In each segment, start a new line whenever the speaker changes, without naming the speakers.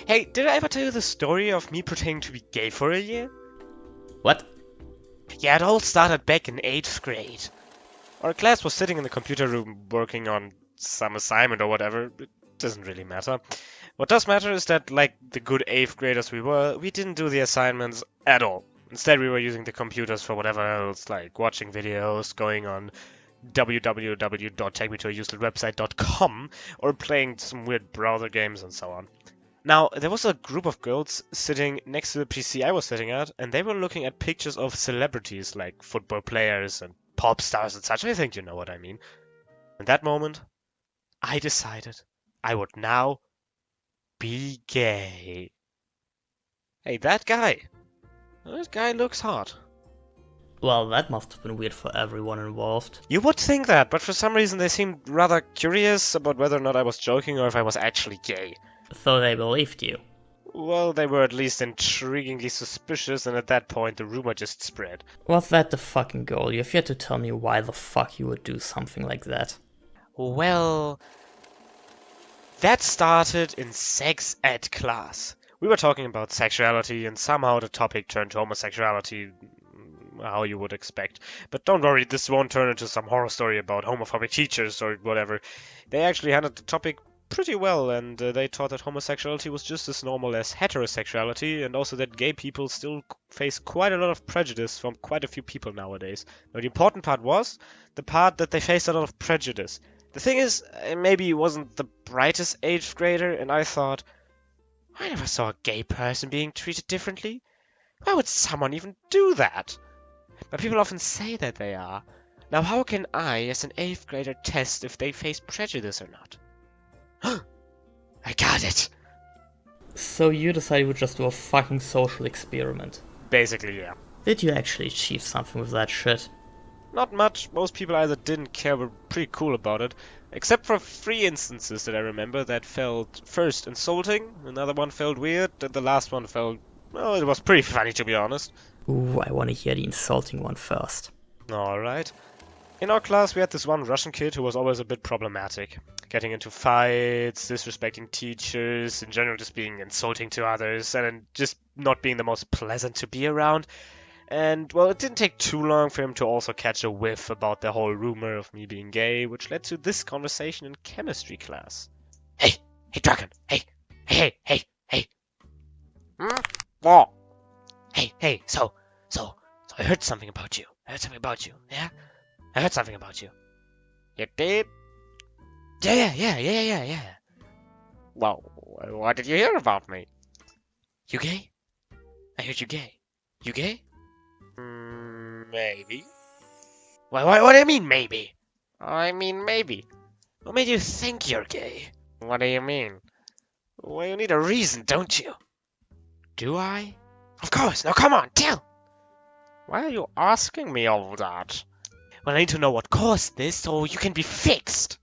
Hey, did I ever tell you the story of me pretending to be gay for a year?
What?
Yeah, it all started back in 8th grade. Our class was sitting in the computer room working on some assignment or whatever. It doesn't really matter. What does matter is that, like the good 8th graders we were, we didn't do the assignments at all. Instead, we were using the computers for whatever else, like watching videos, going on www.takemetoauselesswebsite.com, or playing some weird browser games and so on. Now, there was a group of girls sitting next to the PC I was sitting at, and they were looking at pictures of celebrities like football players and pop stars and such. I think you know what I mean. In that moment, I decided I would now be gay. Hey, that guy. That guy looks hot.
Well, that must have been weird for everyone involved.
You would think that, but for some reason they seemed rather curious about whether or not I was joking or if I was actually gay.
So they believed you.
Well, they were at least intriguingly suspicious, and at that point the rumor just spread.
Was that the fucking goal? You have yet to tell me why the fuck you would do something like that.
Well, that started in sex ed class. We were talking about sexuality, and somehow the topic turned to homosexuality, how you would expect. But don't worry, this won't turn into some horror story about homophobic teachers or whatever. They actually handled the topic pretty well, and they taught that homosexuality was just as normal as heterosexuality, and also that gay people still face quite a lot of prejudice from quite a few people nowadays. Now, the important part was the part that they faced a lot of prejudice. The thing is, maybe he wasn't the brightest 8th grader, and I thought, I never saw a gay person being treated differently. Why would someone even do that? But people often say that they are. Now, how can I, as an 8th grader, test if they face prejudice or not? I got it!
So you decided you would just do a fucking social experiment.
Basically, yeah.
Did you actually achieve something with that shit?
Not much. Most people either didn't care or were pretty cool about it. Except for 3 instances that I remember that felt first insulting, another one felt weird, and the last one felt, well, it was pretty funny to be honest.
Ooh, I wanna hear the insulting one first.
Alright. In our class we had this one Russian kid who was always a bit problematic. Getting into fights, disrespecting teachers, in general just being insulting to others, and just not being the most pleasant to be around. And, well, it didn't take too long for him to also catch a whiff about the whole rumor of me being gay, which led to this conversation in chemistry class. Hey! Hey, Drakon! Hey! Hmm? What? Hey, so, I heard something about you. Yeah? I heard something about you. You did? Yeah. Well, what did you hear about me? You gay? I heard you gay. You gay? Maybe. What do you mean, maybe? I mean, maybe. What made you think you're gay? What do you mean? Well, you need a reason, don't you? Do I? Of course. Now, come on, tell. Why are you asking me all that? Well, I need to know what caused this so you can be fixed.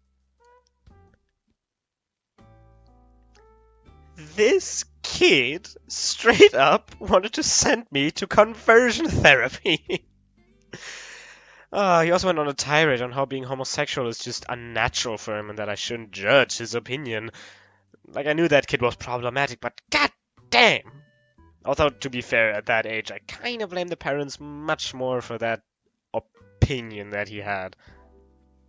This kid straight up wanted to send me to conversion therapy. He also went on a tirade on how being homosexual is just unnatural for him and that I shouldn't judge his opinion. Like, I knew that kid was problematic, but god damn! Although, to be fair, at that age, I kind of blame the parents much more for that opinion that he had.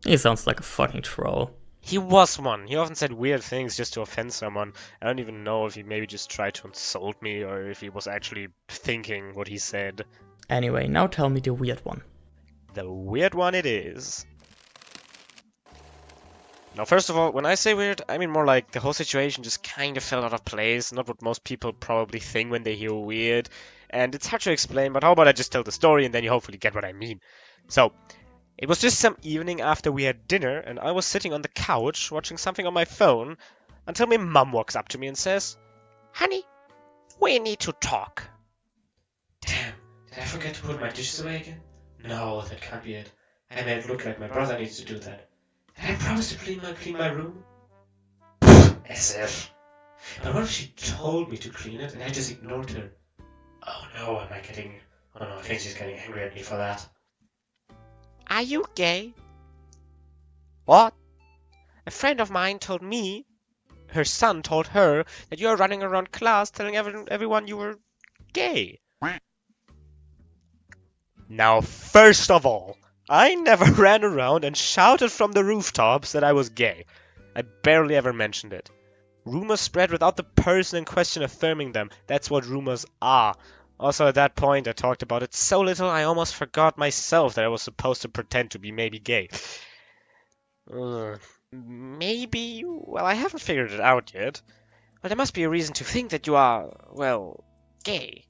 He sounds like a fucking troll.
He was one. He often said weird things just to offend someone. I don't even know if he maybe just tried to insult me or if he was actually thinking what he said.
Anyway, now tell me the weird one.
The weird one it is. Now, first of all, when I say weird, I mean more like the whole situation just kind of fell out of place, not what most people probably think when they hear weird. And it's hard to explain, but how about I just tell the story and then you hopefully get what I mean. So, it was just some evening after we had dinner, and I was sitting on the couch watching something on my phone until my mum walks up to me and says, "Honey, we need to talk." Damn, did I forget to put my dishes away again? No, that can't be it. I made it look like my brother needs to do that. Did I promise to clean my room? As if. But what if she told me to clean it and I just ignored her? Oh no, I think she's getting angry at me for that. Are you gay? What? A friend of mine told me. her son told her that you are running around class telling everyone you were gay. Now, first of all, I never ran around and shouted from the rooftops that I was gay. I barely ever mentioned it. Rumors spread without the person in question affirming them. That's what rumors are. Also, at that point, I talked about it so little I almost forgot myself that I was supposed to pretend to be maybe gay. Maybe? Well, I haven't figured it out yet. But there must be a reason to think that you are, well, gay.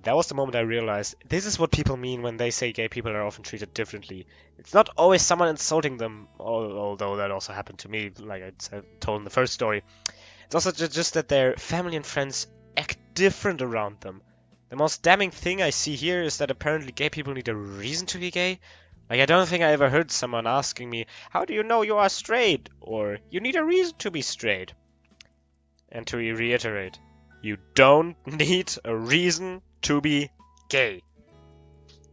That was the moment I realized this is what people mean when they say gay people are often treated differently. It's not always someone insulting them, although that also happened to me, like I told in the first story. It's also just that their family and friends act different around them. The most damning thing I see here is that apparently gay people need a reason to be gay. Like, I don't think I ever heard someone asking me, how do you know you are straight? Or, you need a reason to be straight. And to reiterate, you don't need a reason to be gay.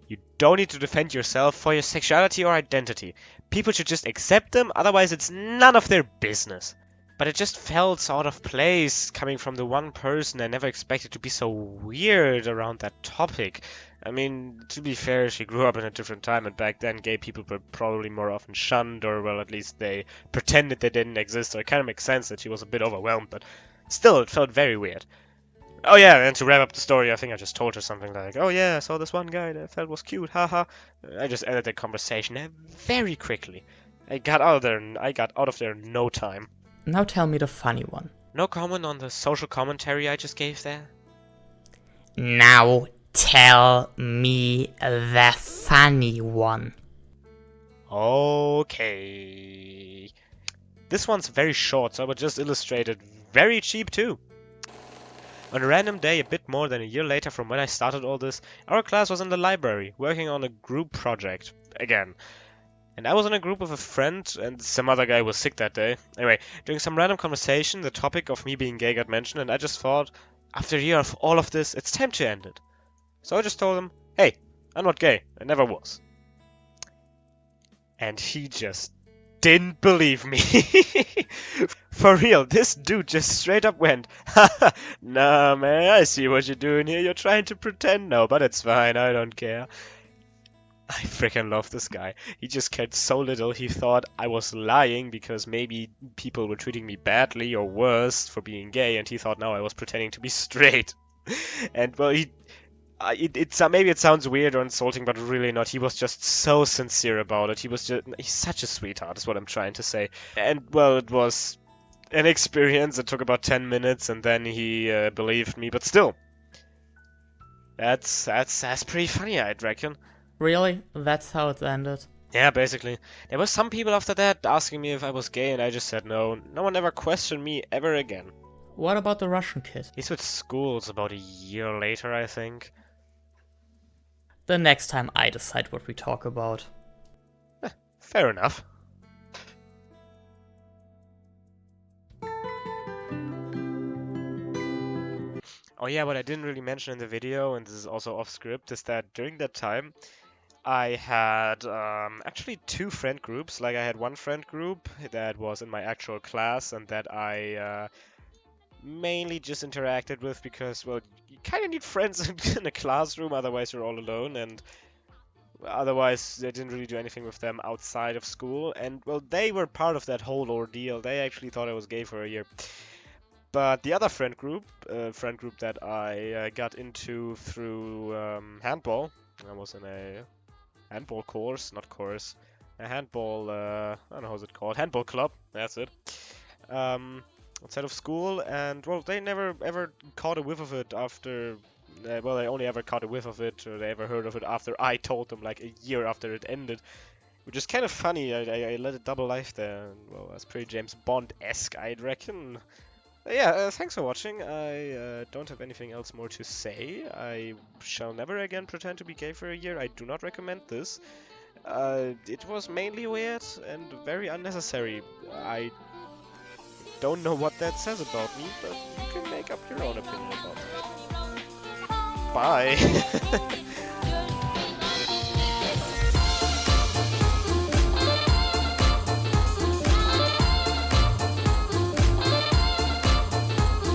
You don't need to defend yourself for your sexuality or identity. People should just accept them, otherwise it's none of their business. But it just felt out of place coming from the one person I never expected to be so weird around that topic. I mean, to be fair, she grew up in a different time, and back then gay people were probably more often shunned, or well, at least they pretended they didn't exist, so it kind of makes sense that she was a bit overwhelmed, but still, it felt very weird. Oh yeah, and to wrap up the story, I think I just told her something like, oh yeah, I saw this one guy that I felt was cute, haha. I just ended the conversation very quickly. I got out of there in no time.
Now tell me the funny one.
No comment on the social commentary I just gave there?
Now tell me the funny one.
Okay. This one's very short, so I would just illustrate it very cheap too. On a random day, a bit more than a year later from when I started all this, our class was in the library, working on a group project. Again. And I was in a group with a friend, and some other guy was sick that day. Anyway, during some random conversation, the topic of me being gay got mentioned, and I just thought, after a year of all of this, it's time to end it. So I just told him, hey, I'm not gay, I never was. And he just didn't believe me. For real, this dude just straight up went, haha, nah man, I see what you're doing here, you're trying to pretend now, but it's fine, I don't care. I freaking love this guy. He just cared so little, he thought I was lying because maybe people were treating me badly or worse for being gay, and he thought now I was pretending to be straight. And well, maybe it sounds weird or insulting, but really not. He was just so sincere about it. He's such a sweetheart, is what I'm trying to say. And well, it was an experience. It took about 10 minutes, and then he believed me. But still, that's pretty funny, I'd reckon.
Really? That's how it ended?
Yeah, basically. There were some people after that asking me if I was gay, and I just said no. No one ever questioned me ever again.
What about the Russian kid?
He switched schools about a year later, I think.
The next time I decide what we talk about.
Fair enough. Oh yeah, what I didn't really mention in the video, and this is also off script, is that during that time I had actually two friend groups. Like I had one friend group that was in my actual class and that I mainly just interacted with because, well, you kind of need friends in a classroom, otherwise you're all alone, and otherwise I didn't really do anything with them outside of school. And, well, they were part of that whole ordeal. They actually thought I was gay for a year. But the other friend group that I got into through handball, I was in a handball course, not course, a handball, I don't know how's it called, handball club, that's it, outside of school, and, well, they never ever caught a whiff of it after, well, they only ever caught a whiff of it, or they ever heard of it after I told them, like, a year after it ended, which is kind of funny. I led a double life there, and, well, that's pretty James Bond-esque, I'd reckon. Yeah, thanks for watching. I don't have anything else more to say. I shall never again pretend to be gay for a year. I do not recommend this. It was mainly weird and very unnecessary. I don't know what that says about me, but you can make up your own opinion about that. Bye!